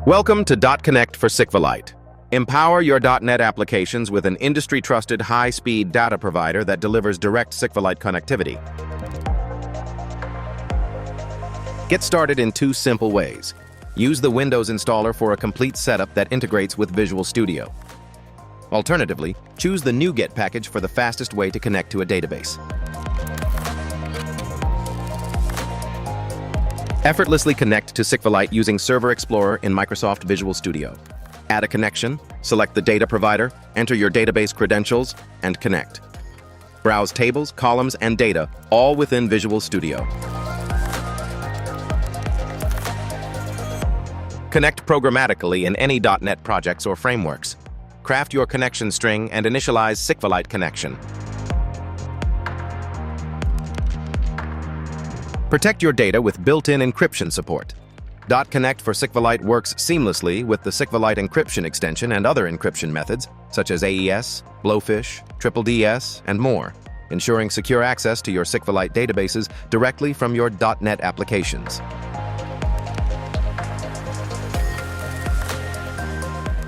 Welcome to dotConnect for SQLite. Empower your .NET applications with an industry-trusted high-speed data provider that delivers direct SQLite connectivity. Get started in two simple ways. Use the Windows installer for a complete setup that integrates with Visual Studio. Alternatively, choose the NuGet package for the fastest way to connect to a database. Effortlessly connect to SQLite using Server Explorer in Microsoft Visual Studio. Add a connection, select the data provider, enter your database credentials, and connect. Browse tables, columns, and data, all within Visual Studio. Connect programmatically in any .NET projects or frameworks. Craft your connection string and initialize SQLite connection. Protect your data with built-in encryption support. dotConnect for SQLite works seamlessly with the SQLite encryption extension and other encryption methods, such as AES, Blowfish, DDS, and more, ensuring secure access to your SQLite databases directly from your .NET applications.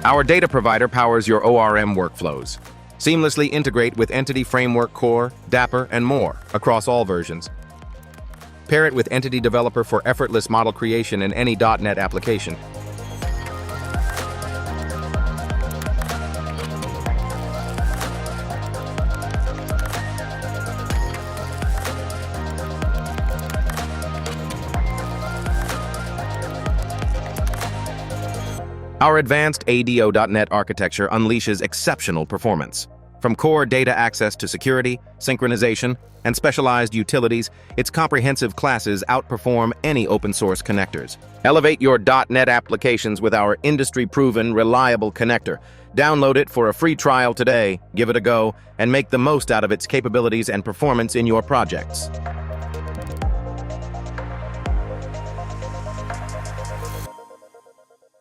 Our data provider powers your ORM workflows. Seamlessly integrate with Entity Framework Core, Dapper, and more across all versions. Pair it with Entity Developer for effortless model creation in any .NET application. Our advanced ADO.NET architecture unleashes exceptional performance. From core data access to security, synchronization, and specialized utilities, its comprehensive classes outperform any open-source connectors. Elevate your .NET applications with our industry-proven, reliable connector. Download it for a free trial today, give it a go, and make the most out of its capabilities and performance in your projects.